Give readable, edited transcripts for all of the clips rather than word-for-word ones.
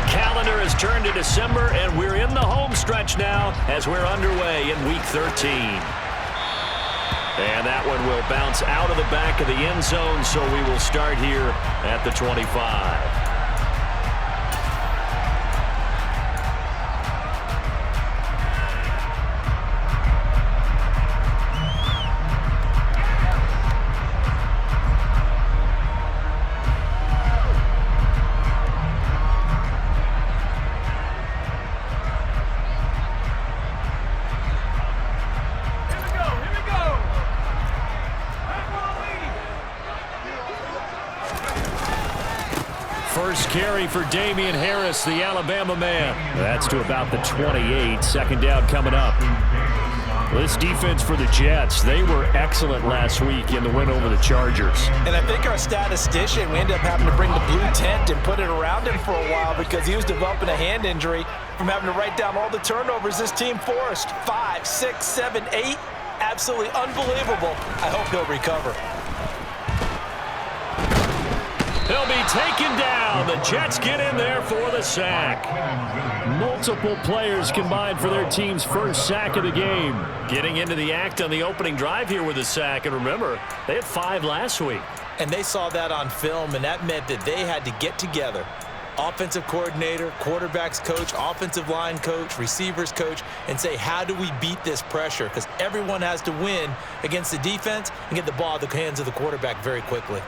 calendar has turned to December, and we're in the home stretch now as we're underway in Week 13. And that one will bounce out of the back of the end zone, so we will start here at the 25. First carry for Damian Harris, the Alabama man. That's to about the 28. Second down coming up. This defense for the Jets, they were excellent last week in the win over the Chargers. And I think our statistician, we ended up having to bring the blue tent and put it around him for a while because he was developing a hand injury from having to write down all the turnovers this team forced. 5, 6, 7, 8. Absolutely unbelievable. I hope he'll recover. He'll be taken down. The Jets get in there for the sack. Multiple players combined for their team's first sack of the game. Getting into the act on the opening drive here with a sack. And remember, they had 5 last week. And they saw that on film, and that meant that they had to get together. Offensive coordinator, quarterbacks coach, offensive line coach, receivers coach, and say, how do we beat this pressure? Because everyone has to win against the defense and get the ball out of the hands of the quarterback very quickly.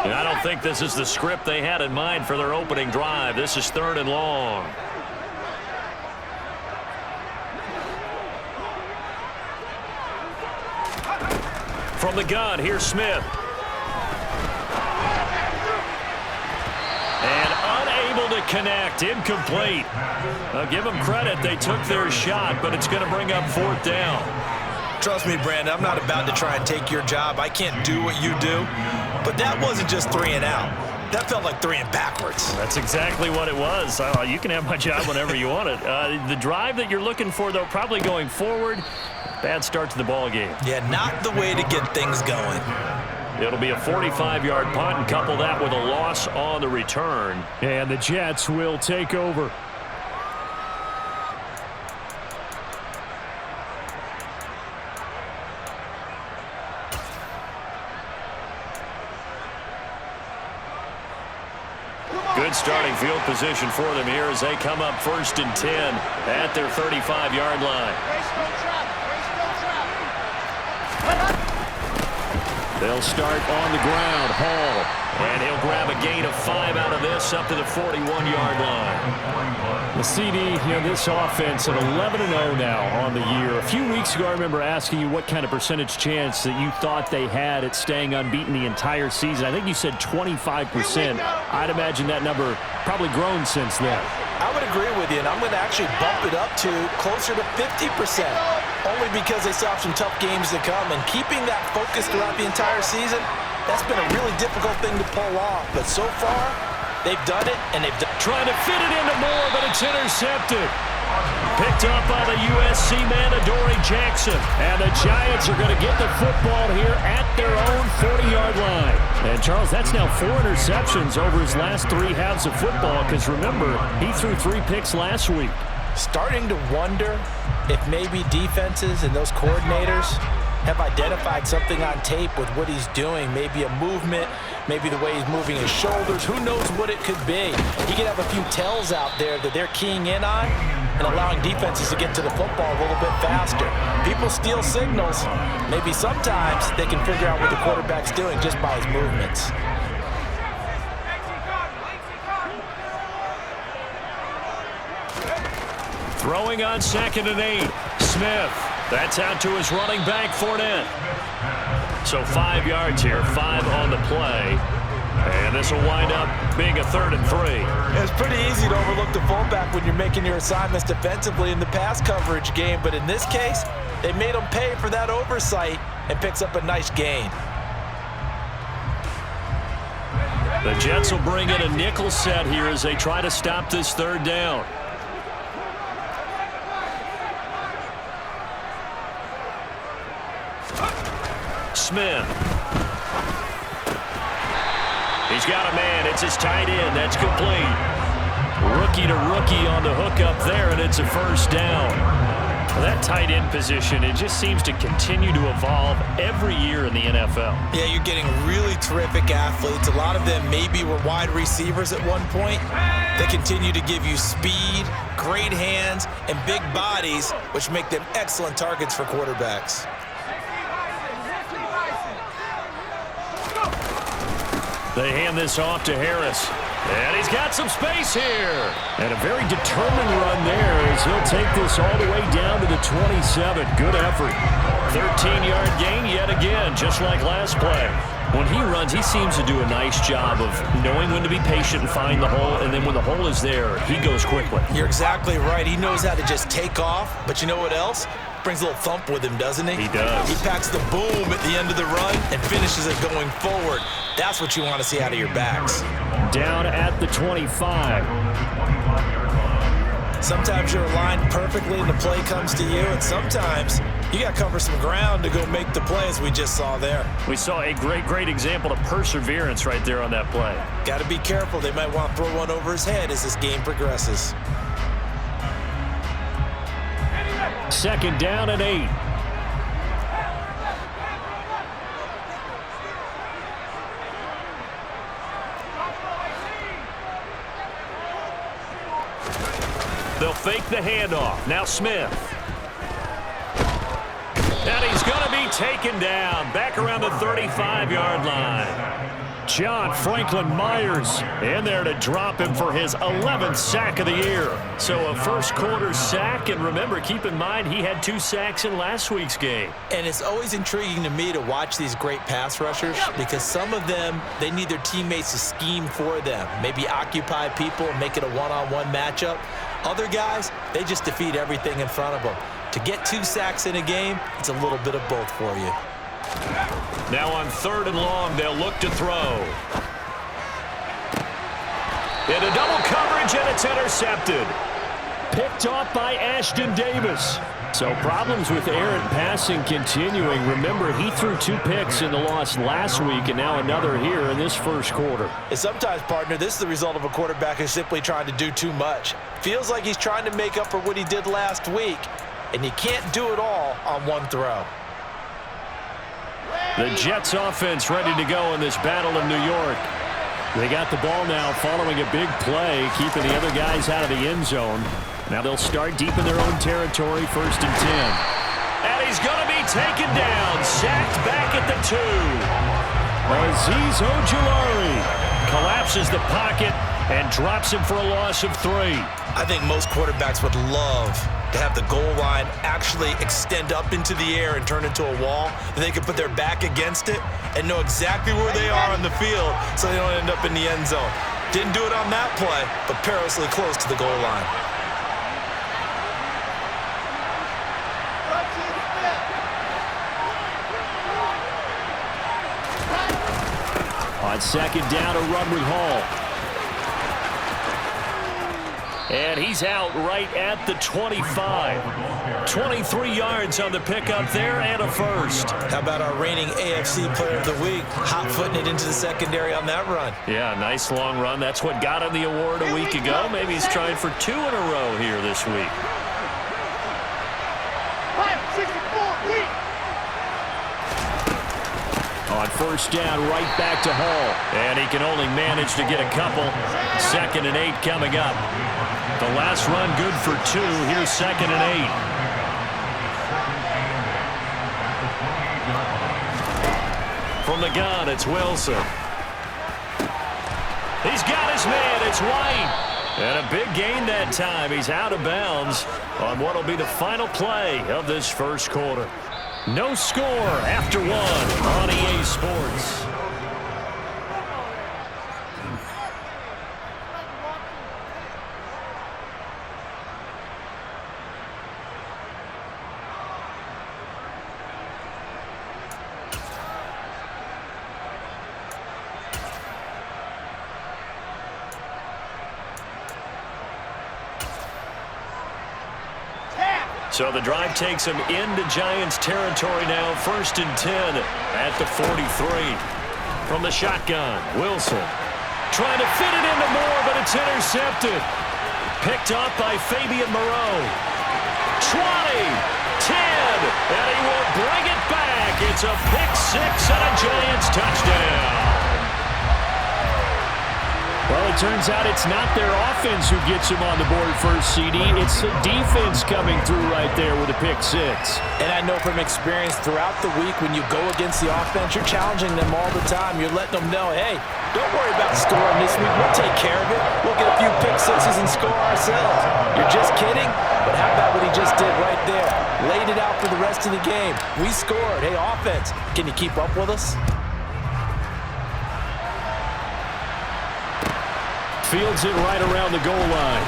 And I don't think this is the script they had in mind for their opening drive. This is 3rd and long. From the gun, here's Smith. And unable to connect, incomplete. I'll give them credit, they took their shot, but it's going to bring up 4th down. Trust me, Brandon, I'm not about to try and take your job. I can't do what you do. But that wasn't just 3 and out. That felt like 3 and backwards. That's exactly what it was. You can have my job whenever you want it. The drive that you're looking for, though, probably going forward. Bad start to the ball game. Yeah, not the way to get things going. It'll be a 45-yard punt, and couple that with a loss on the return. And the Jets will take over. Good starting field position for them here as they come up 1st and 10 at their 35-yard line. They'll start on the ground. Hall, and he'll grab a gain of 5 out of this up to the 41-yard line. The CD, this offense at 11-0 now on the year. A few weeks ago, I remember asking you what kind of percentage chance that you thought they had at staying unbeaten the entire season. I think you said 25%. I'd imagine that number probably grown since then. I would agree with you, and I'm going to actually bump it up to closer to 50%, only because they still have some tough games to come, and keeping that focus throughout the entire season, that's been a really difficult thing to pull off. But so far, they've done it, and they've done it. Trying to fit it into Moore, but it's intercepted. Picked up by the USC man, Adoree Jackson. And the Giants are going to get the football here at their own 40-yard line. And, Charles, that's now 4 interceptions over his last 3 halves of football because, remember, he threw 3 picks last week. Starting to wonder if maybe defenses and those coordinators have identified something on tape with what he's doing. Maybe a movement, maybe the way he's moving his shoulders. Who knows what it could be? He could have a few tells out there that they're keying in on and allowing defenses to get to the football a little bit faster. People steal signals. Maybe sometimes they can figure out what the quarterback's doing just by his movements. Throwing on 2nd and 8. Smith. That's out to his running back, Fournette. So 5 yards here, 5 on the play. And this will wind up being a 3rd and 3. It's pretty easy to overlook the fullback when you're making your assignments defensively in the pass coverage game. But in this case, they made him pay for that oversight and picks up a nice gain. The Jets will bring in a nickel set here as they try to stop this 3rd down. Smith. He's got a man. It's his tight end. That's complete. Rookie to rookie on the hook up there, and it's a first down. Well, that tight end position, it just seems to continue to evolve every year in the NFL. Yeah, you're getting really terrific athletes. A lot of them maybe were wide receivers at one point. They continue to give you speed, great hands, and big bodies, which make them excellent targets for quarterbacks. They hand this off to Harris. And he's got some space here. And a very determined run there as he'll take this all the way down to the 27. Good effort. 13-yard gain yet again, just like last play. When he runs, he seems to do a nice job of knowing when to be patient and find the hole, and then when the hole is there, he goes quickly. You're exactly right. He knows how to just take off, but you know what else? Brings a little thump with him, doesn't he? He does. He packs the boom at the end of the run and finishes it going forward. That's what you want to see out of your backs. Down at the 25. Sometimes you're aligned perfectly and the play comes to you, and sometimes you got to cover some ground to go make the play, as we just saw there. We saw a great example of perseverance right there on that play. Got to be careful. They might want to throw one over his head as this game progresses. Second down and 8. They'll fake the handoff. Now Smith. And he's going to be taken down back around the 35-yard line. John Franklin Myers in there to drop him for his 11th sack of the year. So a first-quarter sack, and remember, keep in mind, he had 2 sacks in last week's game. And it's always intriguing to me to watch these great pass rushers because some of them, they need their teammates to scheme for them, maybe occupy people and make it a one-on-one matchup. Other guys, they just defeat everything in front of them. To get 2 sacks in a game, it's a little bit of both for you. Now on 3rd and long, they'll look to throw. Into double coverage, and it's intercepted. Picked off by Ashton Davis. So problems with errant passing continuing. Remember, he threw 2 picks in the loss last week, and now another here in this first quarter. And sometimes, partner, this is the result of a quarterback who's simply trying to do too much. Feels like he's trying to make up for what he did last week, and you can't do it all on one throw. The Jets offense ready to go in this battle of New York. They got the ball now following a big play, keeping the other guys out of the end zone. Now they'll start deep in their own territory, 1st and 10. And he's going to be taken down, sacked back at the 2. Azeez Ojulari collapses the pocket and drops him for a loss of 3. I think most quarterbacks would love to have the goal line actually extend up into the air and turn into a wall. They can put their back against it and know exactly where they are on the field so they don't end up in the end zone. Didn't do it on that play, but perilously close to the goal line. On 2nd down, a run with Hall. And he's out right at the 25. 23 yards on the pickup there and a first. How about our reigning AFC Player of the Week, hot-footing it into the secondary on that run? Yeah, nice long run. That's what got him the award a week ago. Maybe he's trying for 2 in a row here this week. On 1st down, right back to Hall. And he can only manage to get a couple. 2nd and 8 coming up. The last run good for 2. Here's 2nd and 8. From the gun, it's Wilson. He's got his man. It's White. And a big gain that time. He's out of bounds on what will be the final play of this first quarter. No score after 1 on EA Sports. So the drive takes him into Giants territory now. 1st and 10 at the 43. From the shotgun, Wilson. trying to fit it into Moore, but it's intercepted. Picked up by Fabian Moreau. 20, 10, and he will bring it back. It's a pick six and a Giants touchdown. Well, it turns out it's not their offense who gets him on the board first, CD. It's the defense coming through right there with a pick six. And I know from experience throughout the week when you go against the offense, you're challenging them all the time. You're letting them know, hey, don't worry about scoring this week. We'll take care of it. We'll get a few pick sixes and score ourselves. You're just kidding? But how about what he just did right there? Laid it out for the rest of the game. We scored. Hey, offense, can you keep up with us? Fields it right around the goal line.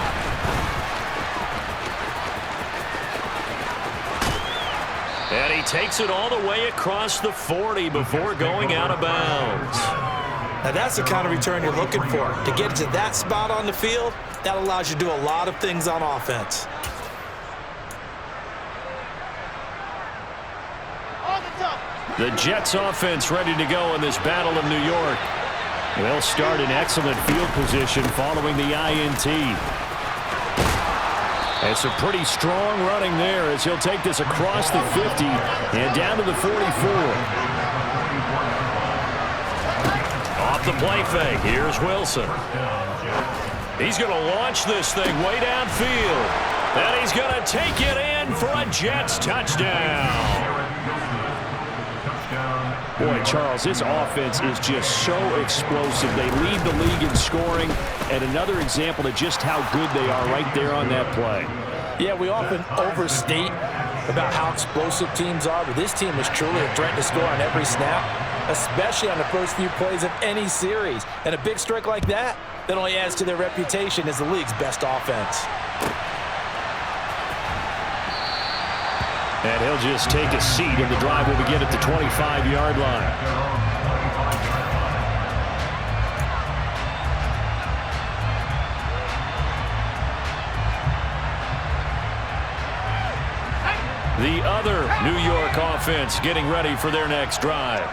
And he takes it all the way across the 40 before going out of bounds. Now that's the kind of return you're looking for. To get to that spot on the field, that allows you to do a lot of things on offense. The Jets offense ready to go in this Battle of New York. They'll start in excellent field position following the INT. It's a pretty strong running there as he'll take this across the 50 and down to the 44. Off the play fake, here's Wilson. He's going to launch this thing way downfield. And he's going to take it in for a Jets touchdown. Boy, Charles, this offense is just so explosive. They lead the league in scoring, and another example of just how good they are right there on that play. Yeah, we often overstate about how explosive teams are, but this team is truly a threat to score on every snap, especially on the first few plays of any series. And a big strike like that only adds to their reputation as the league's best offense. And he'll just take a seat, and the drive will begin at the 25-yard line. The other New York offense getting ready for their next drive.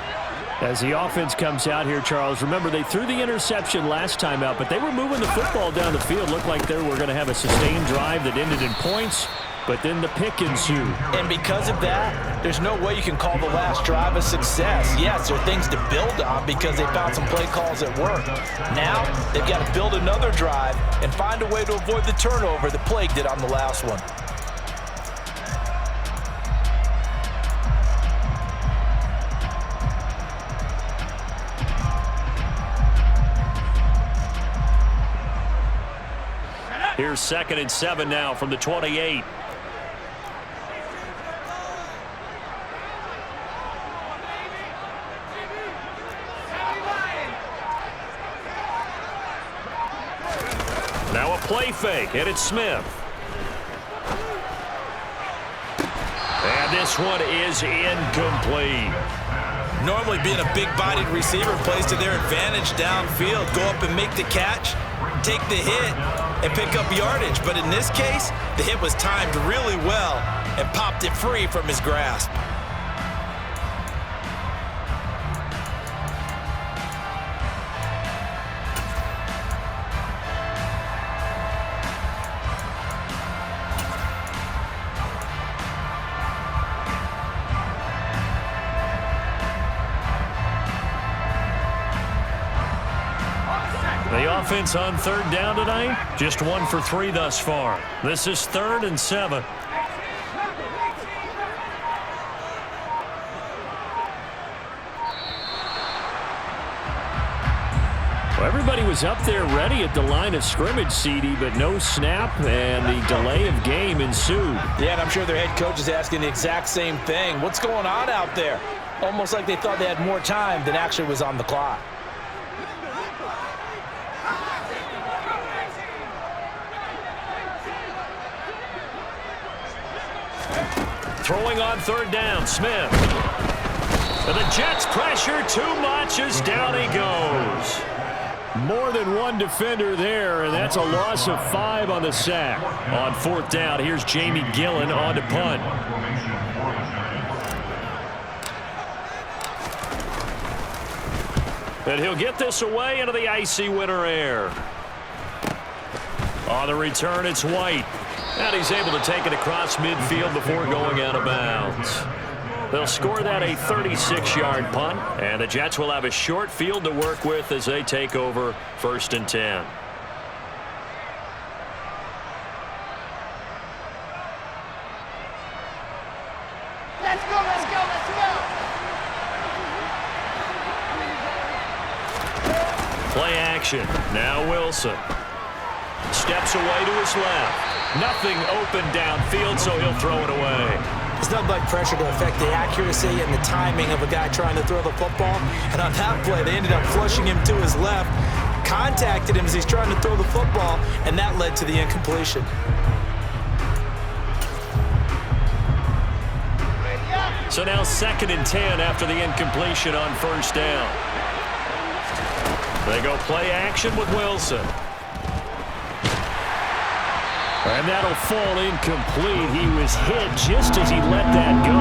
As the offense comes out here, Charles, remember they threw the interception last time out, but they were moving the football down the field. Looked like they were going to have a sustained drive that ended in points. But then the pick ensued. And because of that, there's no way you can call the last drive a success. Yes, there are things to build on because they found some play calls that worked. Now, they've got to build another drive and find a way to avoid the turnover that plagued it on the last one. Here's 2nd and 7 now from the 28. Now a play fake, and it's Smith. And this one is incomplete. Normally being a big-bodied receiver plays to their advantage downfield. Go up and make the catch, take the hit, and pick up yardage. But in this case, the hit was timed really well and popped it free from his grasp. The offense on 3rd down tonight, just 1 for 3 thus far. This is 3rd and 7. Well, everybody was up there ready at the line of scrimmage, CD, but no snap, and the delay of game ensued. Yeah, and I'm sure their head coach is asking the exact same thing. What's going on out there? Almost like they thought they had more time than actually was on the clock. Throwing on 3rd down, Smith. And the Jets pressure too much as down he goes. More than one defender there, and that's a loss of 5 on the sack. On 4th down, here's Jamie Gillen on to punt. And he'll get this away into the icy winter air. On the return, it's White. And he's able to take it across midfield before going out of bounds. They'll score that a 36-yard punt, and the Jets will have a short field to work with as they take over 1st and 10. Let's go, let's go, let's go! Play action. Now Wilson. Steps away to his left. Nothing open downfield, so he'll throw it away. It's nothing like pressure to affect the accuracy and the timing of a guy trying to throw the football. And on that play, they ended up flushing him to his left, contacted him as he's trying to throw the football, and that led to the incompletion. So now 2nd and 10 after the incompletion on 1st down. They go play action with Wilson. And that'll fall incomplete. He was hit just as he let that go.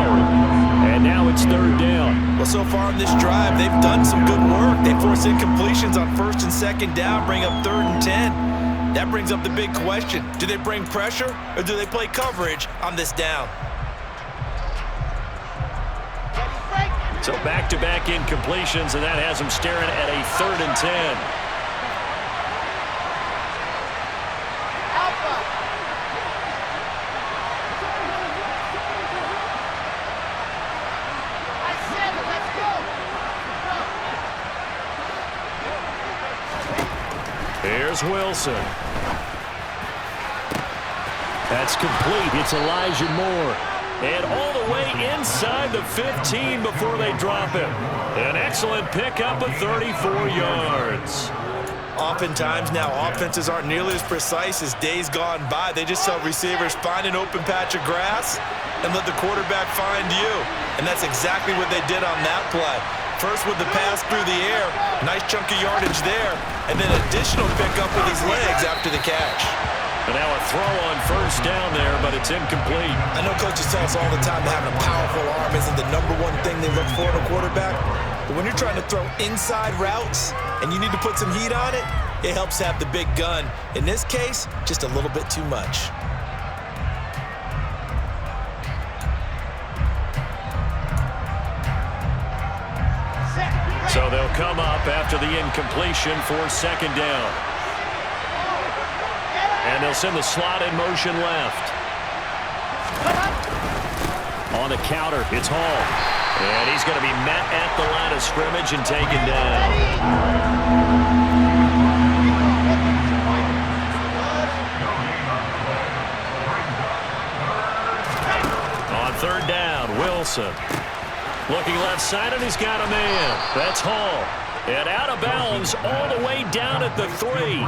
And now it's 3rd down. Well, so far on this drive, they've done some good work. They force incompletions on 1st and 2nd down, bring up 3rd and 10. That brings up the big question. Do they bring pressure or do they play coverage on this down? So back-to-back incompletions, and that has them staring at a 3rd and 10. Here's Wilson. That's complete. It's Elijah Moore. And all the way inside the 15 before they drop him. An excellent pickup of 34 yards. Oftentimes now offenses aren't nearly as precise as days gone by. They just tell receivers, find an open patch of grass and let the quarterback find you. And that's exactly what they did on that play. First with the pass through the air, nice chunk of yardage there, and then additional pickup with his legs after the catch. And now a throw on 1st down there, but it's incomplete. I know coaches tell us all the time that having a powerful arm isn't the #1 thing they look for in a quarterback. But when you're trying to throw inside routes and you need to put some heat on it, it helps have the big gun. In this case, just a little bit too much. So they'll come up after the incompletion for 2nd down. And they'll send the slot in motion left. On the counter, it's Hall. And he's going to be met at the line of scrimmage and taken down. On 3rd down, Wilson. Looking left side, and he's got a man. That's Hall. And out of bounds all the way down at the 3.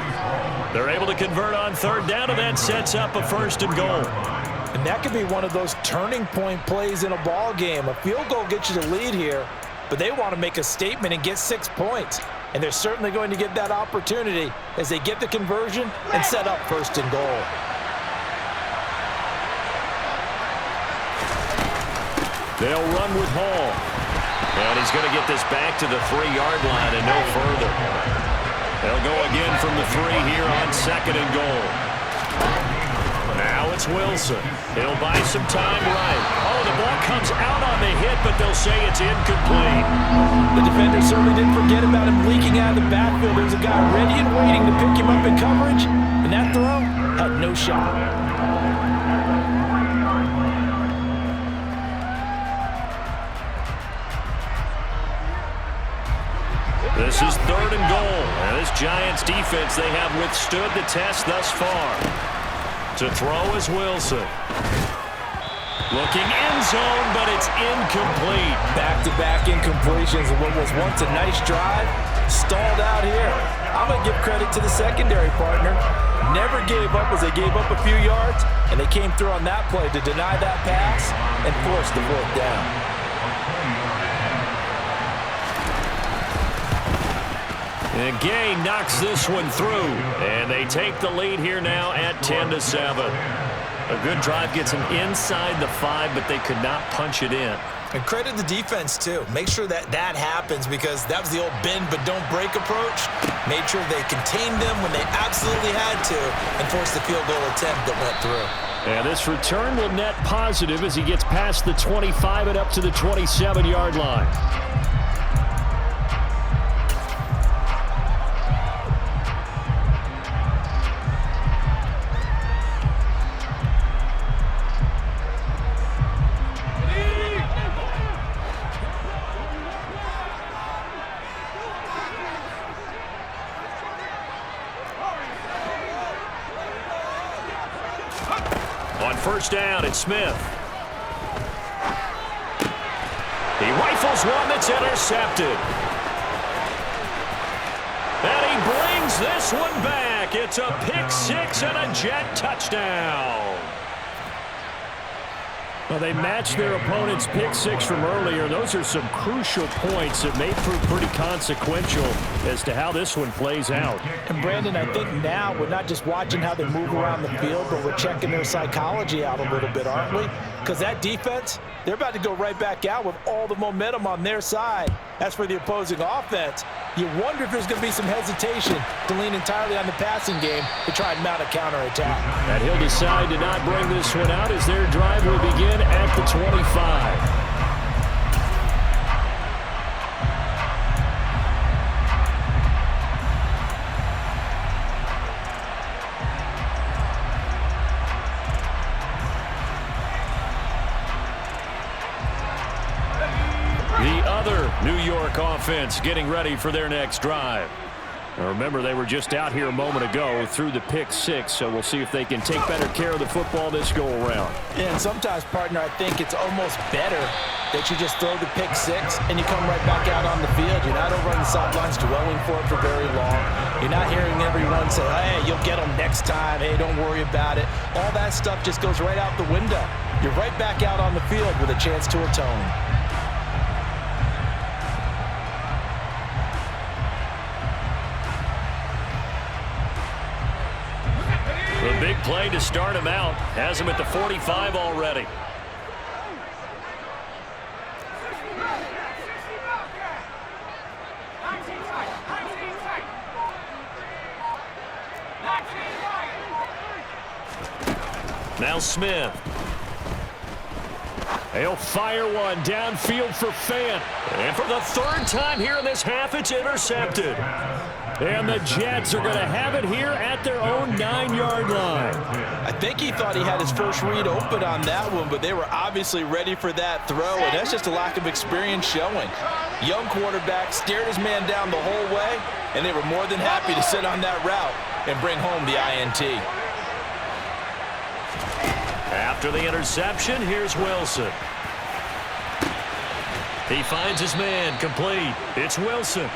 They're able to convert on 3rd down, and that sets up a 1st and goal. And that could be one of those turning point plays in a ball game. A field goal gets you the lead here, but they want to make a statement and get 6 points. And they're certainly going to get that opportunity as they get the conversion and set up 1st and goal. They'll run with Hall. And he's going to get this back to the 3-yard line and no further. They'll go again from the 3 here on 2nd and goal. Now it's Wilson. He'll buy some time right. Oh, the ball comes out on the hit, but they'll say it's incomplete. The defender certainly didn't forget about him leaking out of the backfield. There's a guy ready and waiting to pick him up in coverage, and that throw had no shot. This is 3rd and goal. And this Giants defense, they have withstood the test thus far. To throw is Wilson. Looking end zone, but it's incomplete. Back-to-back incompletions. What was once a nice drive, stalled out here. I'm going to give credit to the secondary partner. Never gave up as they gave up a few yards, and they came through on that play to deny that pass and force the 4th down. And Gay knocks this one through. And they take the lead here now at 10-7. A good drive gets them inside the 5, but they could not punch it in. And credit the defense, too. Make sure that that happens because that was the old bend but don't break approach. Made sure they contained them when they absolutely had to and forced the field goal attempt that went through. And this return will net positive as he gets past the 25 and up to the 27-yard line. On first down, it's Smith. He rifles one that's intercepted. And he brings this one back. It's a pick 6 and a Jet touchdown. Well, they matched their opponent's pick 6 from earlier. Those are some crucial points that may prove pretty consequential as to how this one plays out. And Brandon, I think now we're not just watching how they move around the field, but we're checking their psychology out a little bit, aren't we? Because that defense, they're about to go right back out with all the momentum on their side. As for the opposing offense, you wonder if there's going to be some hesitation to lean entirely on the passing game to try and mount a counterattack. And he'll decide to not bring this one out as their drive will begin at the 25. New York offense getting ready for their next drive. Now remember, they were just out here a moment ago through the pick 6, so we'll see if they can take better care of the football this go-around. Yeah, and sometimes, partner, I think it's almost better that you just throw the pick 6 and you come right back out on the field. You're not over on the sidelines dwelling for it for very long. You're not hearing everyone say, hey, you'll get them next time. Hey, don't worry about it. All that stuff just goes right out the window. You're right back out on the field with a chance to atone. The big play to start him out has him at the 45 already. Now Smith. He'll fire one downfield for Fant. And for the third time here in this half, it's intercepted. And the Jets are going to have it here at their own 9-yard line. I think he thought he had his first read open on that one, but they were obviously ready for that throw, and that's just a lack of experience showing. Young quarterback stared his man down the whole way, and they were more than happy to sit on that route and bring home the INT. After the interception, here's Wilson. He finds his man complete. It's Wilson.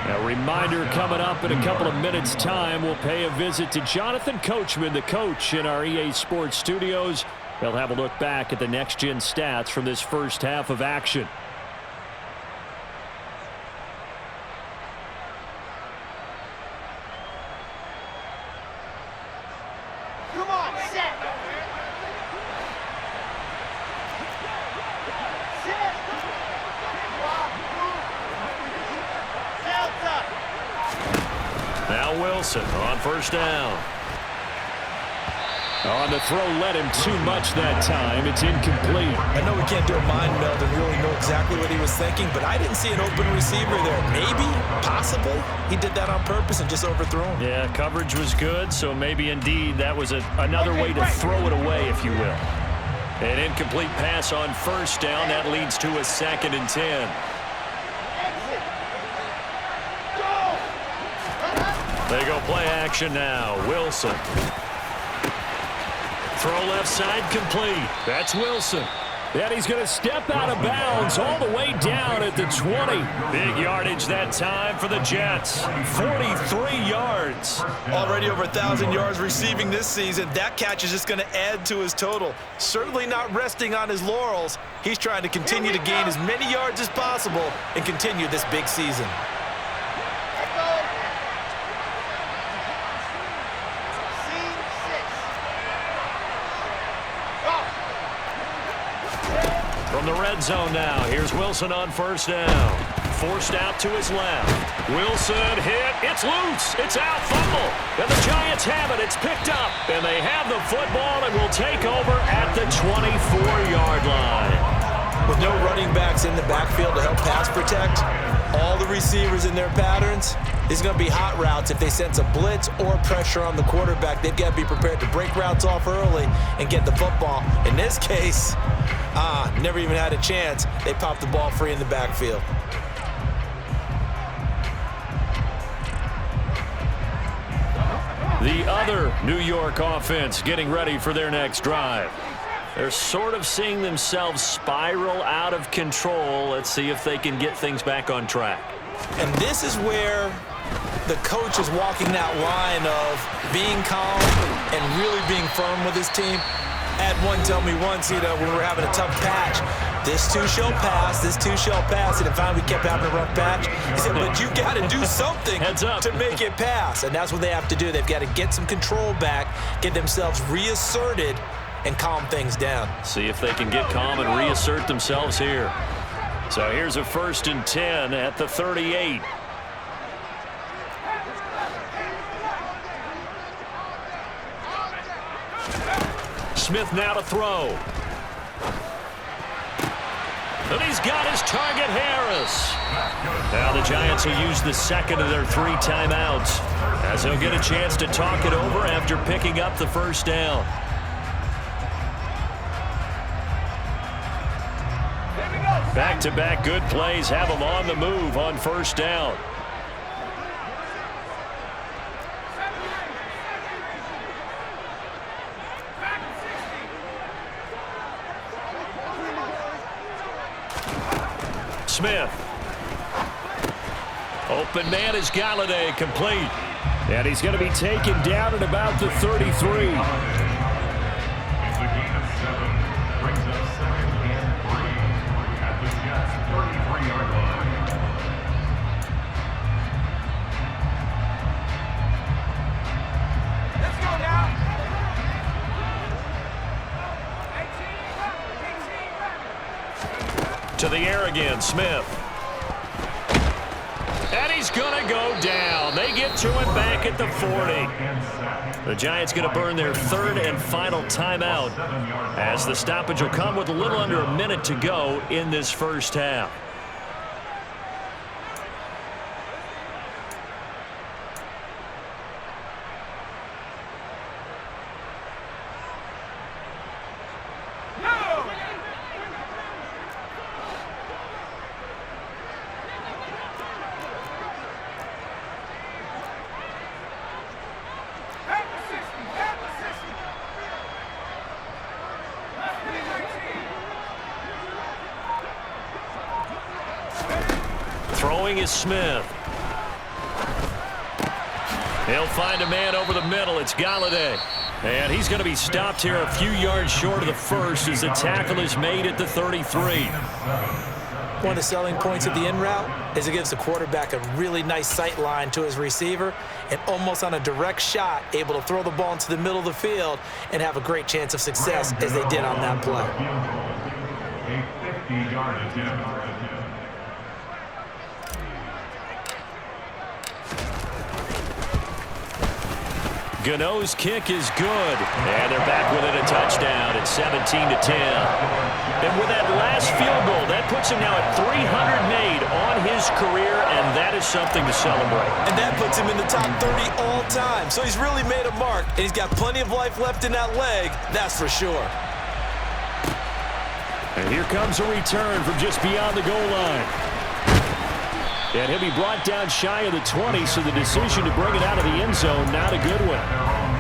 A reminder coming up in a couple of minutes' time. We'll pay a visit to Jonathan Coachman, the coach in our EA Sports studios. They'll have a look back at the next-gen stats from this first half of action. Come on, set. Set. Delta. Now Wilson on first down. On the throw led him too much that time. It's incomplete. I know we can't do a mind meld and really know exactly what he was thinking, but I didn't see an open receiver there. Maybe, possibly, he did that on purpose and just overthrew him. Yeah, coverage was good, so maybe indeed that was another way to throw it away, if you will. An incomplete pass on first down. That leads to a 2nd and 10. They go play action now. Wilson. Throw left side complete. That's Wilson. And he's going to step out of bounds all the way down at the 20. Big yardage that time for the Jets. 43 yards. Already over 1,000 yards receiving this season. That catch is just going to add to his total. Certainly not resting on his laurels. He's trying to continue to gain as many yards as possible and continue this big season. Let's go. From the red zone now, here's Wilson on first down. Forced out to his left. Wilson hit. It's loose. It's out. Fumble. And the Giants have it. It's picked up. And they have the football and will take over at the 24-yard line. With no running backs in the backfield to help pass protect, all the receivers in their patterns, it's going to be hot routes. If they sense a blitz or pressure on the quarterback, they've got to be prepared to break routes off early and get the football. In this case, never even had a chance. They popped the ball free in the backfield. The other New York offense getting ready for their next drive. They're sort of seeing themselves spiral out of control. Let's see if they can get things back on track. And this is where the coach is walking that line of being calm and really being firm with his team. I had one tell me once, when we were having a tough patch, this too shall pass, this too shall pass, and finally we kept having a rough patch. He said, but you got to do something to make it pass, and that's what they have to do. They've got to get some control back, get themselves reasserted, and calm things down. See if they can get calm and reassert themselves here. So here's a 1st and 10 at the 38. Smith now to throw. And he's got his target, Harris. Now the Giants will use the second of their 3 timeouts as they'll get a chance to talk it over after picking up the first down. Back-to-back good plays have them on the move on first down. Smith. Open man is Galladay, complete. And he's going to be taken down at about the 33. To the air again, Smith. And he's going to go down. They get to it back at the 40. The Giants going to burn their 3rd and final timeout as the stoppage will come with a little under a minute to go in this first half. Throwing is Smith. He'll find a man over the middle. It's Galladay. And he's going to be stopped here a few yards short of the first as the tackle is made at the 33. One of the selling points of the in route is it gives the quarterback a really nice sight line to his receiver and almost on a direct shot able to throw the ball into the middle of the field and have a great chance of success as they did on that play. A 50-yard attempt. Gano's kick is good. And they're back within a touchdown. It's 17-10. And with that last field goal, that puts him now at 300 made on his career, and that is something to celebrate. And that puts him in the top 30 all time. So he's really made a mark, and he's got plenty of life left in that leg, that's for sure. And here comes a return from just beyond the goal line. And he'll be brought down shy of the 20, so the decision to bring it out of the end zone, not a good one.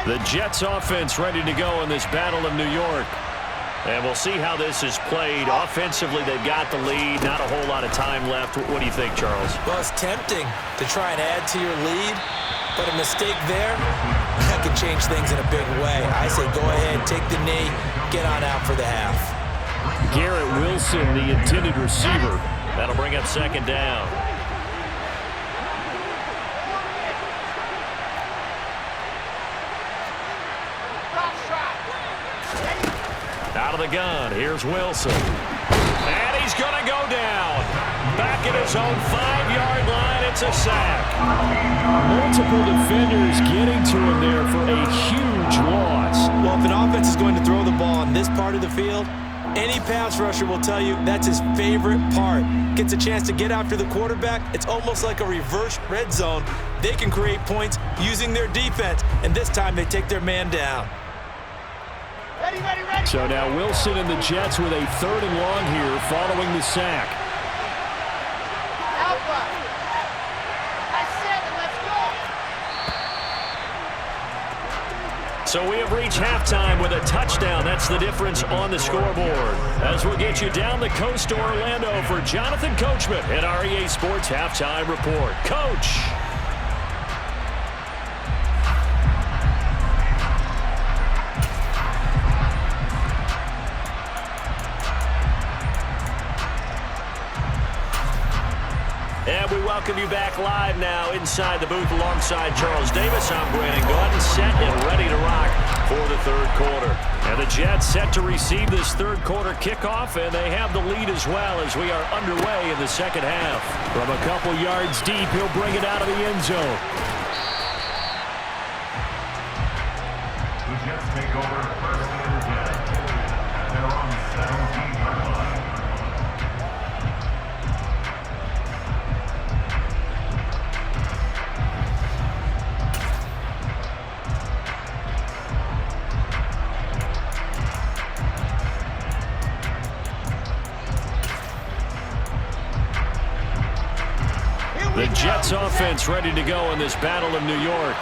The Jets offense ready to go in this battle of New York. And we'll see how this is played. Offensively, they've got the lead. Not a whole lot of time left. What do you think, Charles? Well, it's tempting to try and add to your lead, but a mistake there, that could change things in a big way. I say go ahead, take the knee, get on out for the half. Garrett Wilson, the intended receiver. That'll bring up second down. Out of the gun, here's Wilson. And he's going to go down. Back at his own 5-yard line, it's a sack. Multiple defenders getting to him there for a huge loss. Well, if an offense is going to throw the ball on this part of the field, any pass rusher will tell you that's his favorite part. Gets a chance to get after the quarterback. It's almost like a reverse red zone. They can create points using their defense, and this time they take their man down. Ready, ready, ready. So now Wilson and the Jets with a 3rd and long here following the sack. Alpha. That's 7. Let's go. So we have reached halftime with a touchdown. That's the difference on the scoreboard. As we'll get you down the coast to Orlando for Jonathan Coachman at our EA Sports Halftime Report. Coach. And we welcome you back live now inside the booth alongside Charles Davis. I'm Brandon Gaudin, set and ready to rock for the 3rd quarter. And the Jets set to receive this 3rd quarter kickoff, and they have the lead as well as we are underway in the 2nd half. From a couple yards deep, he'll bring it out of the end zone. The Jets take over 1st and 10. They're on the 17-yard line. The Jets offense ready to go in this battle of New York.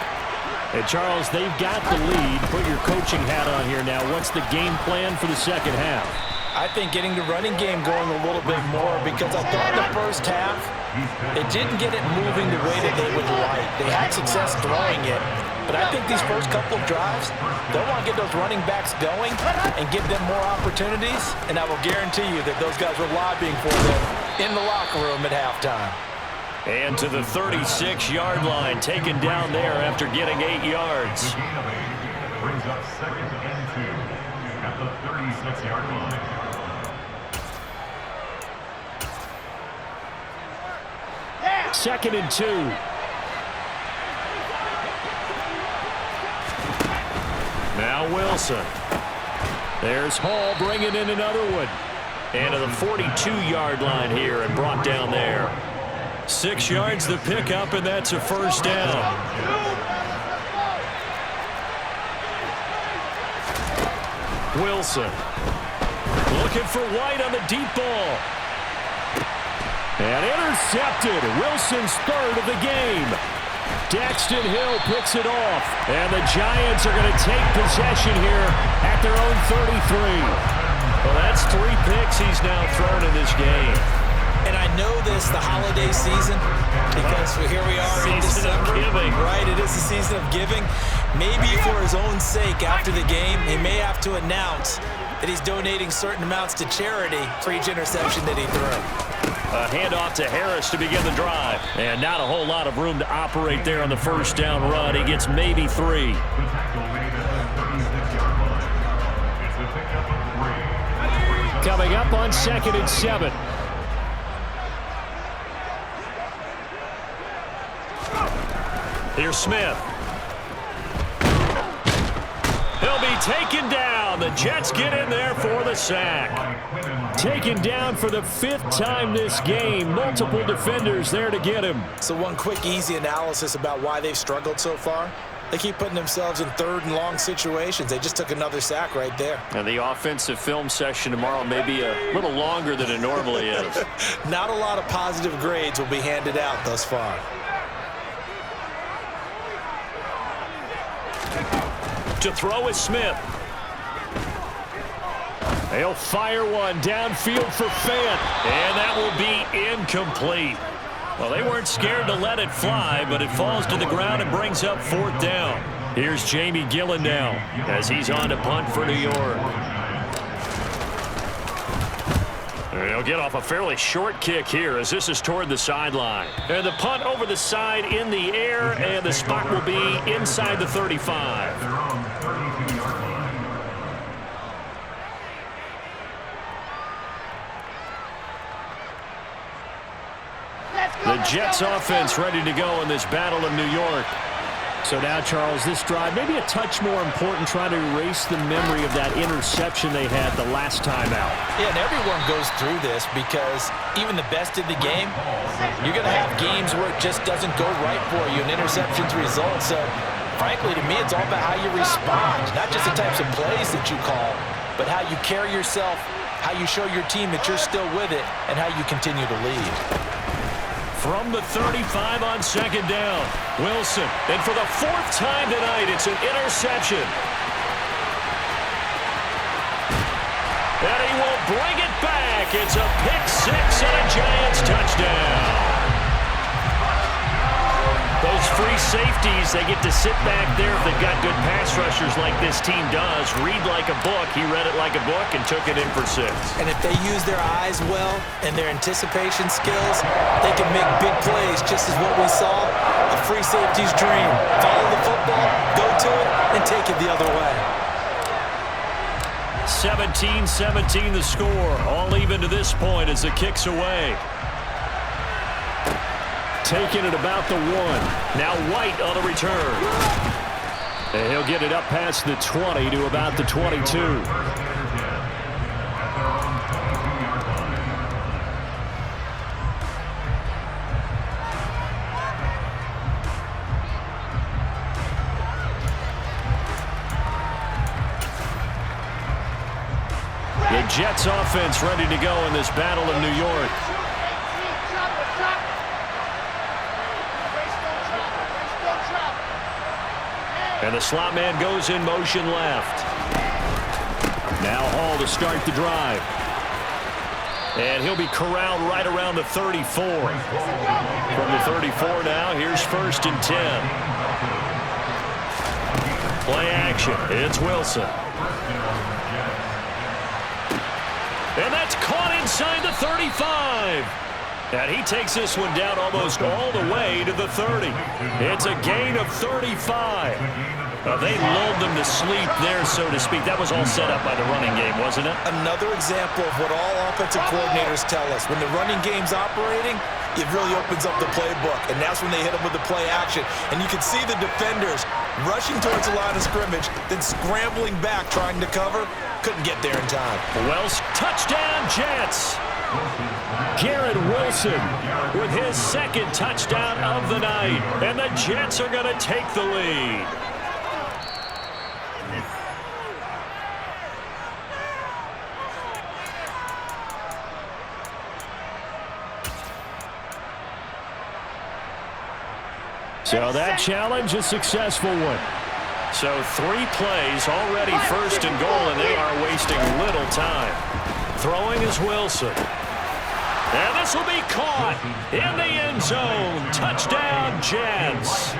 And Charles, they've got the lead. Put your coaching hat on here now. What's the game plan for the 2nd half? I think getting the running game going a little bit more, because I thought the first half, they didn't get it moving the way that they would like. They had success throwing it, but I think these first couple of drives, they'll want to get those running backs going and give them more opportunities, and I will guarantee you that those guys were lobbying for them in the locker room at halftime. And to the 36-yard line, taken down there after getting 8 yards. The gain of 8 brings up 2nd and 2 at the 36-yard line. Yeah. 2nd and 2. Now Wilson. There's Hall bringing in another one. And to the 42-yard line here and brought down there. 6 yards to pick up, and that's a 1st down. Wilson looking for White on the deep ball. And intercepted. Wilson's 3rd of the game. Daxton Hill picks it off. And the Giants are going to take possession here at their own 33. Well, that's 3 picks he's now thrown in this game. And I know this, the holiday season, because here we are in December. Giving. Right, it is the season of giving. Maybe for his own sake, after the game, he may have to announce that he's donating certain amounts to charity for each interception that he threw. A handoff to Harris to begin the drive. And not a whole lot of room to operate there on the 1st down run. He gets maybe 3. The tackle made at the 36-yard line. It's a pickup of 3. Coming up on 2nd and 7. Here's Smith. He'll be taken down. The Jets get in there for the sack. Taken down for the 5th time this game. Multiple defenders there to get him. So one quick, easy analysis about why they've struggled so far. They keep putting themselves in 3rd and long situations. They just took another sack right there. And the offensive film session tomorrow may be a little longer than it normally is. Not a lot of positive grades will be handed out thus far. To throw is Smith. They'll fire one downfield for Fant, and that will be incomplete. Well, they weren't scared to let it fly, but it falls to the ground and brings up 4th down. Here's Jamie Gillen now as he's on to punt for New York. He'll get off a fairly short kick here as this is toward the sideline. And the punt over the side in the air, and the spot will be inside the 35. Their own 32-yard line. The Jets offense ready to go in this battle of New York. So now, Charles, this drive maybe a touch more important, trying to erase the memory of that interception they had the last time out. Yeah, and everyone goes through this because even the best in the game, you're going to have games where it just doesn't go right for you, and interceptions result. So, frankly, to me, it's all about how you respond, not just the types of plays that you call, but how you carry yourself, how you show your team that you're still with it, and how you continue to lead. From the 35 on 2nd down, Wilson. And for the 4th time tonight, it's an interception. And he will bring it back. It's a pick 6 and a Giants touchdown. Those free safeties, they get to sit back there if they've got good pass rushers like this team does. Read like a book. He read it like a book and took it in for 6. And if they use their eyes well and their anticipation skills, they can make big plays, just as what we saw, a free safety's dream. Follow the football, go to it, and take it the other way. 17-17 the score. All even to this point as the kick's away. Taking it about the 1. Now White on the return. And he'll get it up past the 20 to about the 22. The Jets offense ready to go in this battle of New York. And the slot man goes in motion left. Now Hall to start the drive. And he'll be corralled right around the 34. From the 34 now, here's 1st and 10. Play action. It's Wilson. And that's caught inside the 35. And he takes this one down almost all the way to the 30. It's a gain of 35. They lulled them to sleep there, so to speak. That was all set up by the running game, wasn't it? Another example of what all offensive coordinators tell us. When the running game's operating, it really opens up the playbook. And that's when they hit them with the play action. And you can see the defenders rushing towards the line of scrimmage, then scrambling back, trying to cover. Couldn't get there in time. Wells, touchdown, Jets. Garrett Wilson with his 2nd touchdown of the night. And the Jets are going to take the lead. So that challenge, a successful one. So 3 plays, already 1st and goal, and they are wasting little time. Throwing is Wilson. And this will be caught in the end zone. Touchdown, Jets.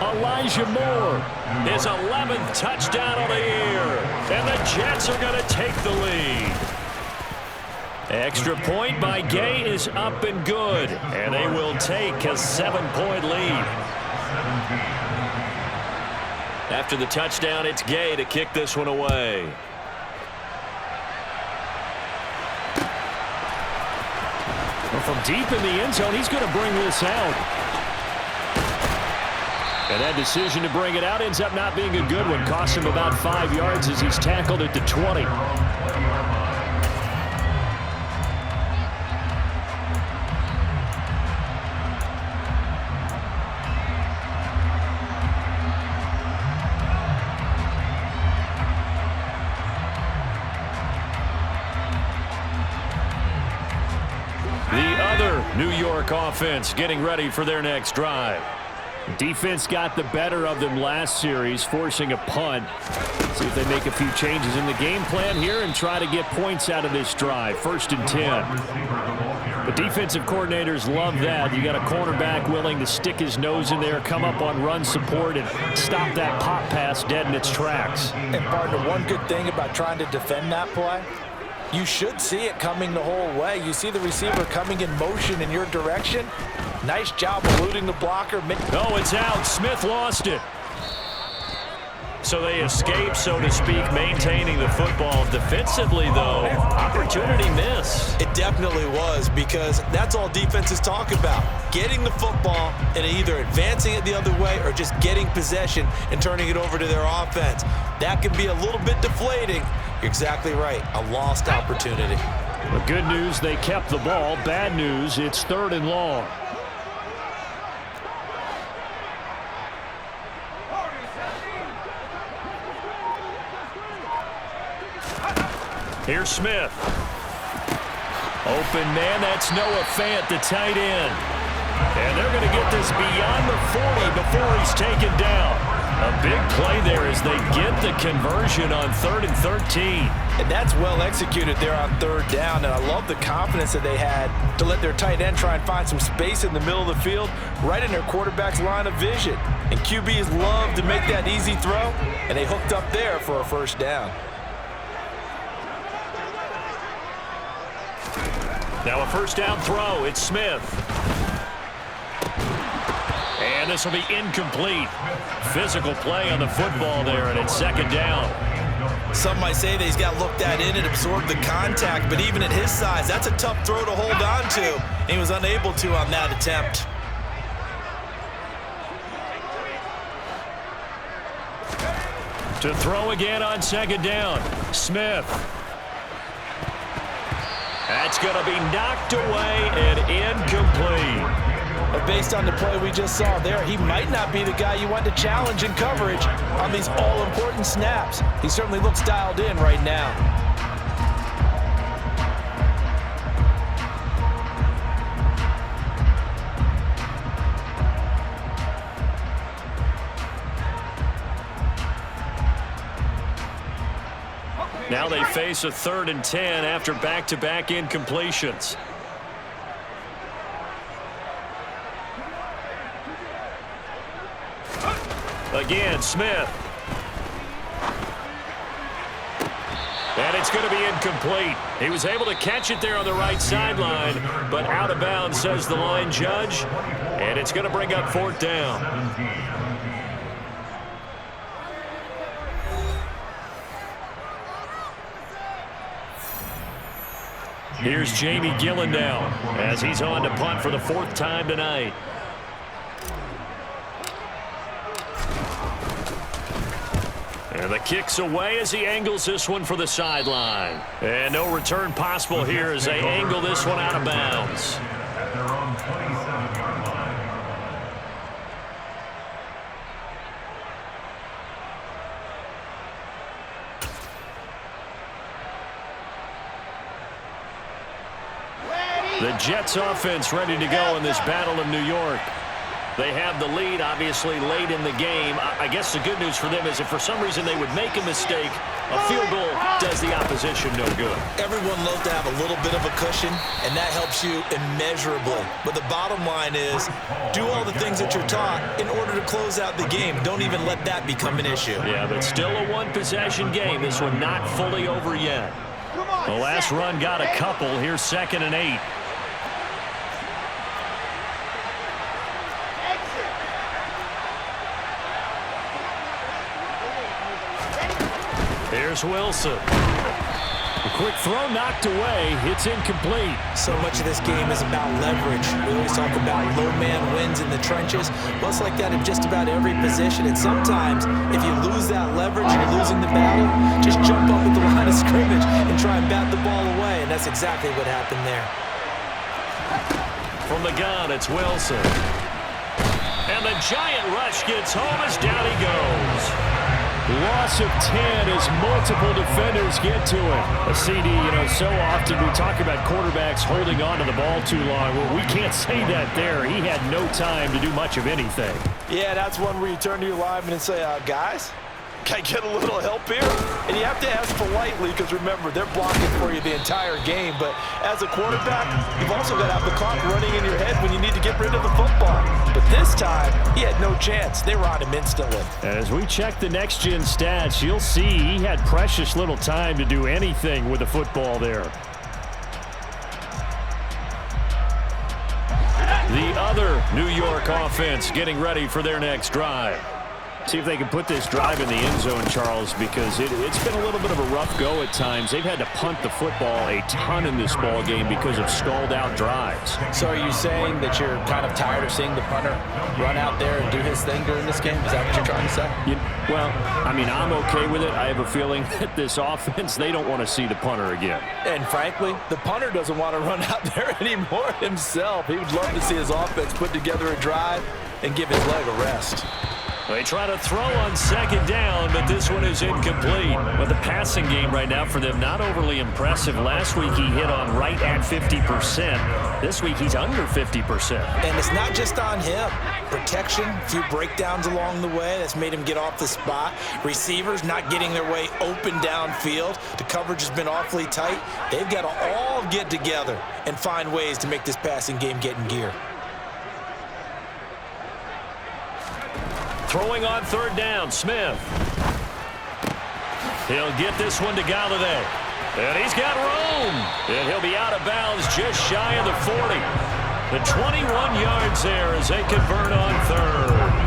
Elijah Moore, his 11th touchdown of the year. And the Jets are going to take the lead. Extra point by Gay is up and good. And they will take a 7-point lead. After the touchdown, it's Gay to kick this one away. Well, from deep in the end zone, he's going to bring this out. And that decision to bring it out ends up not being a good one. Costs him about 5 yards as he's tackled at the 20. The other New York offense getting ready for their next drive. Defense got the better of them last series, forcing a punt. See if they make a few changes in the game plan here and try to get points out of this drive. 1st and 10. The defensive coordinators love that. You got a cornerback willing to stick his nose in there, come up on run support, and stop that pop pass dead in its tracks. And, partner, one good thing about trying to defend that play, you should see it coming the whole way. You see the receiver coming in motion in your direction. Nice job eluding the blocker. Oh, it's out. Smith lost it. So they escape, so to speak, maintaining the football. Defensively, though, opportunity miss. It definitely was, because that's all defenses talk about. Getting the football and either advancing it the other way or just getting possession and turning it over to their offense. That can be a little bit deflating. You're exactly right. A lost opportunity. The good news, they kept the ball. Bad news, it's 3rd and long. Here's Smith. Open man, that's Noah Fant, the tight end. And they're going to get this beyond the 40 before he's taken down. A big play there as they get the conversion on 3rd and 13. And that's well executed there on 3rd down. And I love the confidence that they had to let their tight end try and find some space in the middle of the field, right in their quarterback's line of vision. And QBs love to make that easy throw, and they hooked up there for a 1st down. Now a 1st down throw. It's Smith. And this will be incomplete. Physical play on the football there, and it's 2nd down. Some might say that he's got looked at in and absorbed the contact, but even at his size, that's a tough throw to hold on to. And he was unable to on that attempt. To throw again on 2nd down. Smith. That's going to be knocked away and incomplete. But based on the play we just saw there, he might not be the guy you want to challenge in coverage on these all-important snaps. He certainly looks dialed in right now. Now they face a 3rd and 10 after back-to-back incompletions. Again, Smith. And it's going to be incomplete. He was able to catch it there on the right sideline, but out of bounds, says the line judge. And it's going to bring up 4th down. Here's Jamie Gillen now as he's on to punt for the 4th time tonight. And the kick's away as he angles this one for the sideline. And no return possible here as they angle this one out of bounds. At their own 27-yard line. The Jets offense ready to go in this Battle of New York. They have the lead, obviously, late in the game. I guess the good news for them is if for some reason they would make a mistake, a field goal does the opposition no good. Everyone loves to have a little bit of a cushion, and that helps you immeasurably. But the bottom line is, do all the things that you're taught in order to close out the game. Don't even let that become an issue. Yeah, but still a one-possession game. This one not fully over yet. The last run got a couple. Here's 2nd and 8. Here's Wilson. A quick throw knocked away. It's incomplete. So much of this game is about leverage. We always talk about low man wins in the trenches. Well, it's like that in just about every position. And sometimes, if you lose that leverage, you're losing the battle. Just jump up at the line of scrimmage and try and bat the ball away. And that's exactly what happened there. From the gun, it's Wilson. And the giant rush gets home as down he goes. Loss of 10 as multiple defenders get to him. A CD, so often we talk about quarterbacks holding on to the ball too long. Well, we can't say that there. He had no time to do much of anything. Yeah, that's one where you turn to your lineman and say, guys, can I get a little help here? And you have to ask politely because, remember, they're blocking for you the entire game. But as a quarterback, you've also got to have the clock running in your head when you need to get rid of the football. But this time, he had no chance. They were on him instantly. As we check the next-gen stats, you'll see he had precious little time to do anything with the football there. The other New York offense getting ready for their next drive. See if they can put this drive in the end zone, Charles, because it's been a little bit of a rough go at times. They've had to punt the football a ton in this ball game because of stalled-out drives. So are you saying that you're kind of tired of seeing the punter run out there and do his thing during this game? Is that what you're trying to say? I'm okay with it. I have a feeling that this offense, they don't want to see the punter again. And frankly, the punter doesn't want to run out there anymore himself. He would love to see his offense put together a drive and give his leg a rest. They try to throw on second down, but this one is incomplete. But the passing game right now for them, not overly impressive. Last week he hit on right at 50%. This week he's under 50%. And it's not just on him. Protection, a few breakdowns along the way. That's made him get off the spot. Receivers not getting their way open downfield. The coverage has been awfully tight. They've got to all get together and find ways to make this passing game get in gear. Throwing on third down, Smith. He'll get this one to Galladay. And he's got room. And he'll be out of bounds just shy of the 40. The 21 yards there as they convert on third.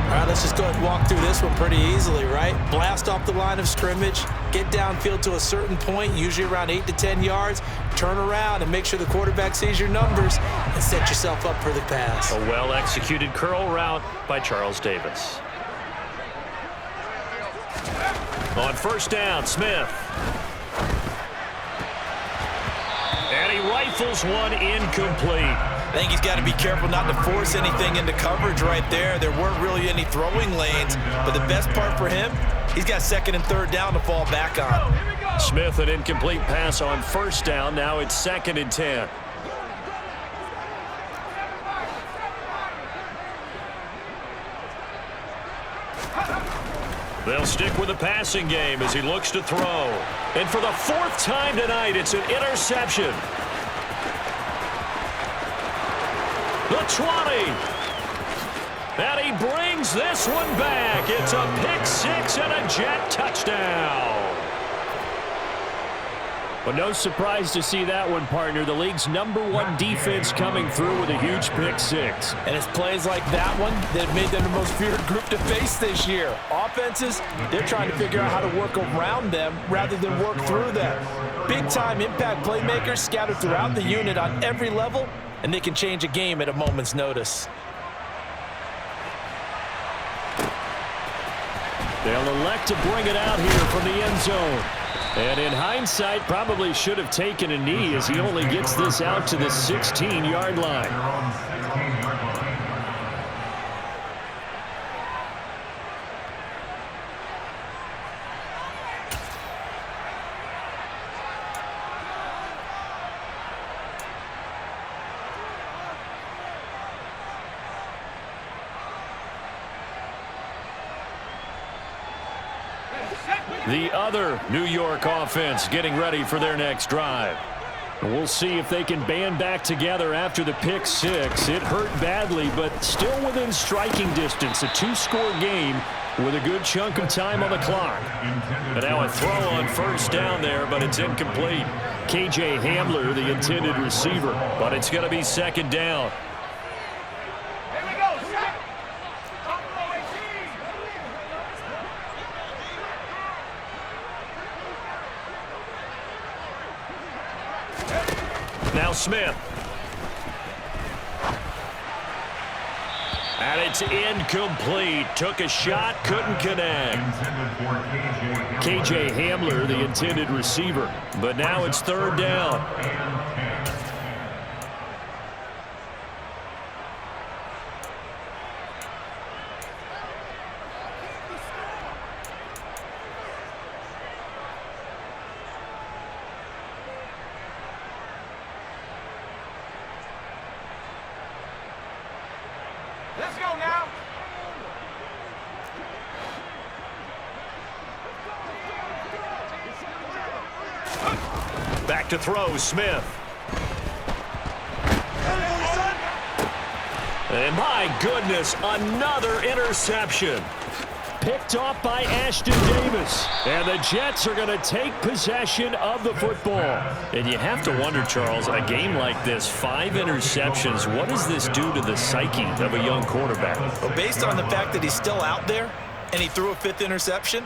All right, let's just go ahead and walk through this one pretty easily, right? Blast off the line of scrimmage, get downfield to a certain point, usually around 8 to 10 yards, turn around and make sure the quarterback sees your numbers and set yourself up for the pass. A well-executed curl route by Charles Davis. On first down, Smith. And he rifles one incomplete. I think he's got to be careful not to force anything into coverage right there. There weren't really any throwing lanes, but the best part for him, he's got second and third down to fall back on. Smith, an incomplete pass on first down. Now it's 2nd and 10. They'll stick with the passing game as he looks to throw. And for the 4th time tonight, it's an interception. The 20. And he brings this one back. It's a pick six and a Jet touchdown. But no surprise to see that one, partner. The league's #1 defense coming through with a huge pick six. And it's plays like that one that have made them the most feared group to face this year. Offenses, they're trying to figure out how to work around them rather than work through them. Big-time impact playmakers scattered throughout the unit on every level, and they can change a game at a moment's notice. They'll elect to bring it out here from the end zone. And in hindsight, probably should have taken a knee as he only gets this out to the 16-yard line. The other New York offense getting ready for their next drive. We'll see if they can band back together after the pick six. It hurt badly, but still within striking distance. A 2-score game with a good chunk of time on the clock. And now a throw on first down there, but it's incomplete. KJ Hamler, the intended receiver. But it's going to be 2nd down. Now Smith. And it's incomplete. Took a shot, couldn't connect. KJ Hamler, the intended receiver. But now it's 3rd down. back to throw, Smith. And my goodness, another interception. Picked off by Ashton Davis. And the Jets are going to take possession of the football. And you have to wonder, Charles, a game like this, 5 interceptions, what does this do to the psyche of a young quarterback? Well, based on the fact that he's still out there and he threw a 5th interception,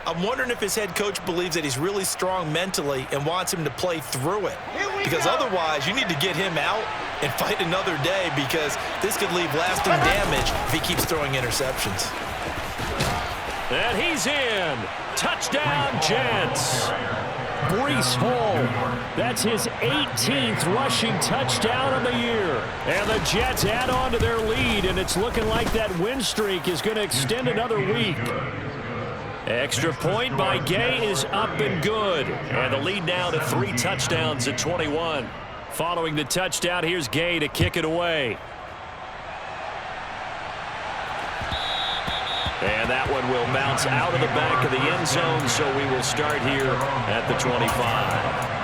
I'm wondering if his head coach believes that he's really strong mentally and wants him to play through it. Because otherwise, you need to get him out and fight another day, because this could leave lasting damage if he keeps throwing interceptions. And he's in. Touchdown, Jets. Breece Hall. That's his 18th rushing touchdown of the year. And the Jets add on to their lead, and it's looking like that win streak is going to extend another week. Extra point by Gay is up and good. And the lead now to 3 touchdowns at 21. Following the touchdown, here's Gay to kick it away. And that one will bounce out of the back of the end zone, so we will start here at the 25.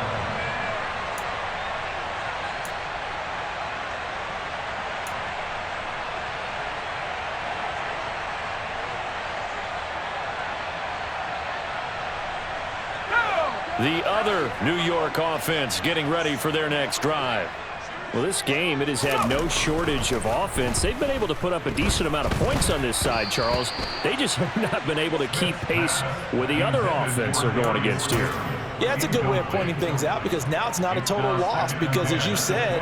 The other New York offense getting ready for their next drive. Well, this game, it has had no shortage of offense. They've been able to put up a decent amount of points on this side, Charles. They just have not been able to keep pace with the other offense they're going against here. Yeah, it's a good way of pointing things out, because now it's not a total loss, because as you said,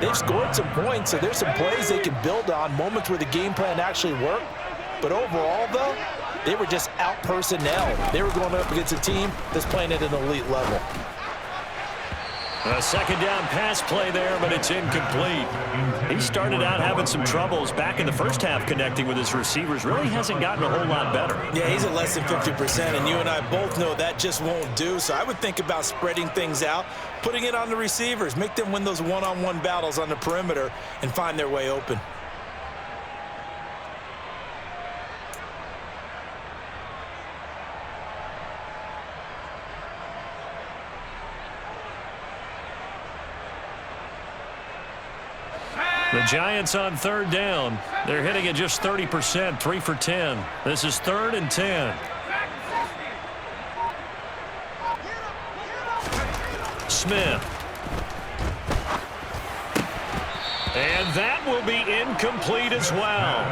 they've scored some points, so there's some plays they can build on, moments where the game plan actually worked. But overall, though, they were just out-personnel. They were going up against a team that's playing at an elite level. A second down pass play there, but it's incomplete. He started out having some troubles back in the first half connecting with his receivers. Really hasn't gotten a whole lot better. Yeah, he's at less than 50%, and you and I both know that just won't do. So I would think about spreading things out, putting it on the receivers, make them win those one-on-one battles on the perimeter and find their way open. The Giants on third down. They're hitting at just 30%, 3 for 10. This is 3rd and 10. Smith. And that will be incomplete as well.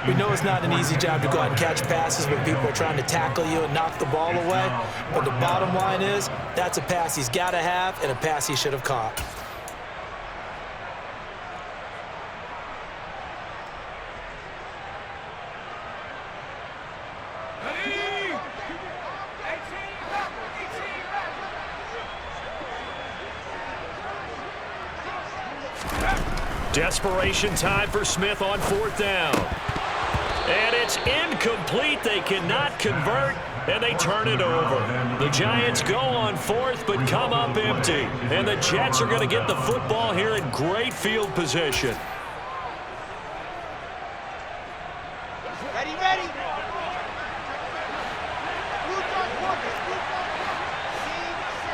We know it's not an easy job to go out and catch passes when people are trying to tackle you and knock the ball away. But the bottom line is, that's a pass he's got to have and a pass he should have caught. Desperation time for Smith on 4th down. And it's incomplete. They cannot convert, and they turn it over. The Giants go on 4th, but come up empty. And the Jets are going to get the football here in great field position. Ready, ready. Blue dot quarters, blue dot. C6.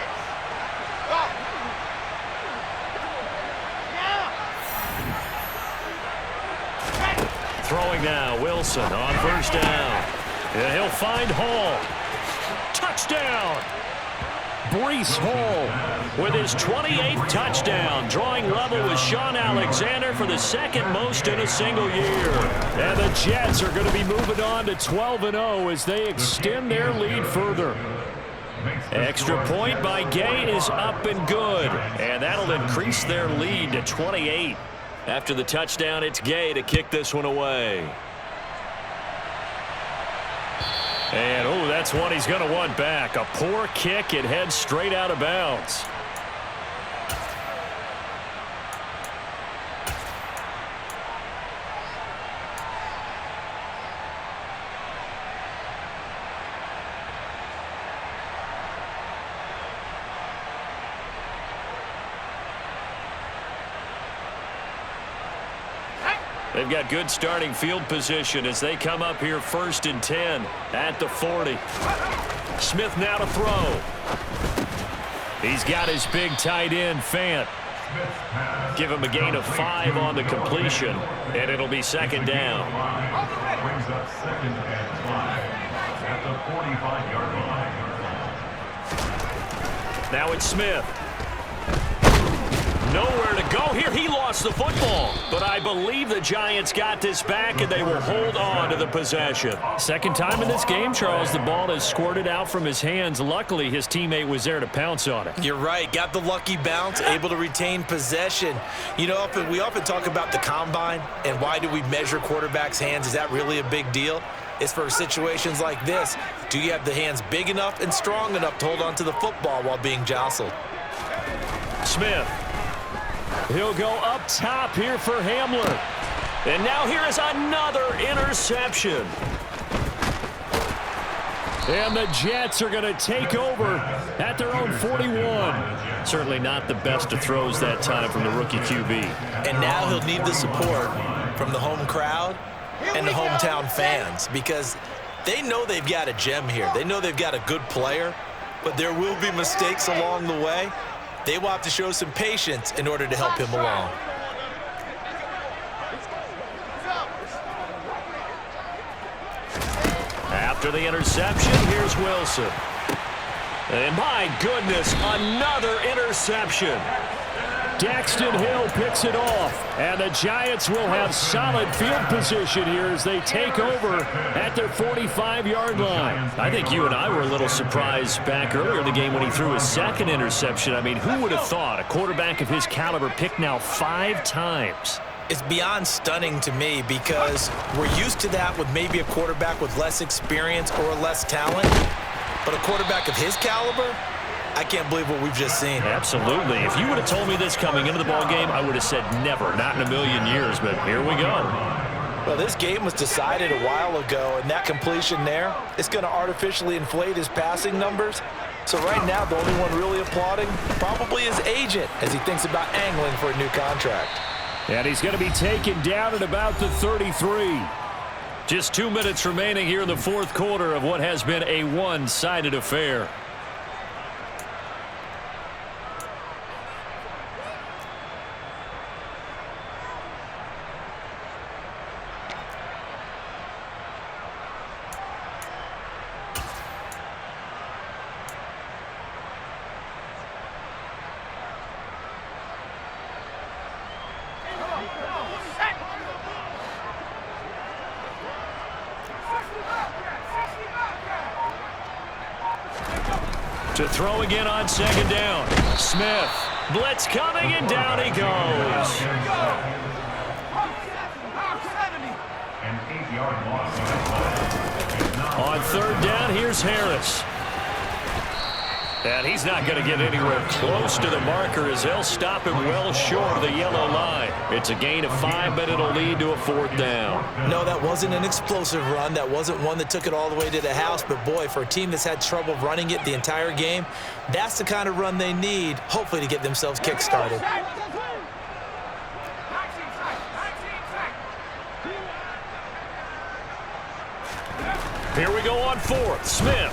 Go. Now. Throwing now, Wilson on 1st down. And he'll find Hall. Touchdown! Breece Hall with his 28th touchdown, drawing level with Sean Alexander for the 2nd most in a single year. And the Jets are going to be moving on to 12-0 as they extend their lead further. Extra point by Gay is up and good, and that'll increase their lead to 28. After the touchdown, it's Gay to kick this one away. And, oh, that's one he's going to want back. A poor kick. It heads straight out of bounds. They've got good starting field position as they come up here 1st and 10 at the 40. Smith now to throw. He's got his big tight end, Fant. Give him a gain of 5 on the completion, and it'll be second down. Brings up 2nd and 5 at the 45-yard line. Now it's Smith. Nowhere to go here. He lost the football. But I believe the Giants got this back, and they will hold on to the possession. Second time in this game, Charles, the ball has squirted out from his hands. Luckily, his teammate was there to pounce on it. You're right. Got the lucky bounce, able to retain possession. You know, we often talk about the combine and why do we measure quarterbacks' hands. Is that really a big deal? It's for situations like this. Do you have the hands big enough and strong enough to hold on to the football while being jostled? Smith. He'll go up top here for Hamler. And now here is another interception. And the Jets are going to take over at their own 41. Certainly not the best of throws that time from the rookie QB. And now he'll need the support from the home crowd and the hometown fans because they know they've got a gem here. They know they've got a good player, but there will be mistakes along the way. They will have to show some patience in order to help him along. After the interception, here's Wilson. And my goodness, another interception. Daxton Hill picks it off, and the Giants will have solid field position here as they take over at their 45-yard line. I think you and I were a little surprised back earlier in the game when he threw his second interception. I mean, who would have thought a quarterback of his caliber picked now 5 times? It's beyond stunning to me because we're used to that with maybe a quarterback with less experience or less talent, but a quarterback of his caliber, I can't believe what we've just seen. Absolutely. If you would have told me this coming into the ballgame, I would have said never, not in a million years, but here we go. Well, this game was decided a while ago, and that completion there is going to artificially inflate his passing numbers. So right now, the only one really applauding probably his agent as he thinks about angling for a new contract. And he's going to be taken down at about the 33. Just 2 minutes remaining here in the fourth quarter of what has been a one-sided affair. To throw again on second down. Smith. Blitz coming, and down he goes. An 8-yard loss. On third down, here's Harris. And he's not going to get anywhere close to the marker as they'll stop him well short of the yellow line. It's a gain of 5, but it'll lead to a fourth down. No, that wasn't an explosive run. That wasn't one that took it all the way to the house. But, boy, for a team that's had trouble running it the entire game, that's the kind of run they need, hopefully, to get themselves kick-started. Here we go on fourth. Smith.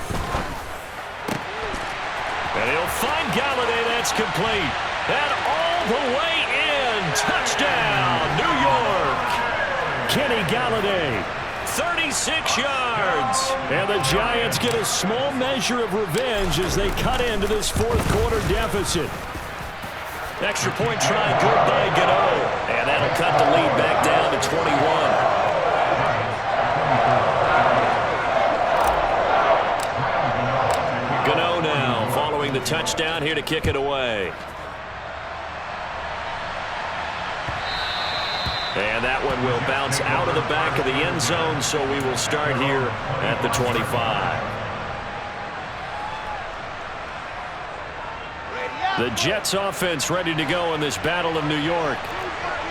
And he'll find Galladay. That's complete. And all the way in. Touchdown, New York. Kenny Galladay. 36 yards. And the Giants get a small measure of revenge as they cut into this fourth quarter deficit. Extra point try good by Gano. And that'll cut the lead back down to 21. The touchdown here to kick it away. And that one will bounce out of the back of the end zone, so we will start here at the 25. The Jets offense ready to go in this Battle of New York.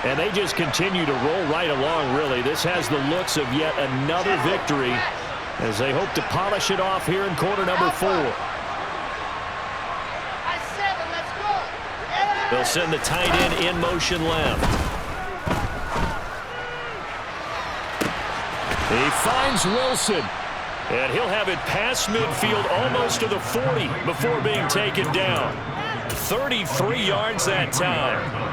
And they just continue to roll right along, really. This has the looks of yet another victory as they hope to polish it off here in quarter number 4. They'll send the tight end in motion left. He finds Wilson. And he'll have it past midfield almost to the 40 before being taken down. 33 yards that time.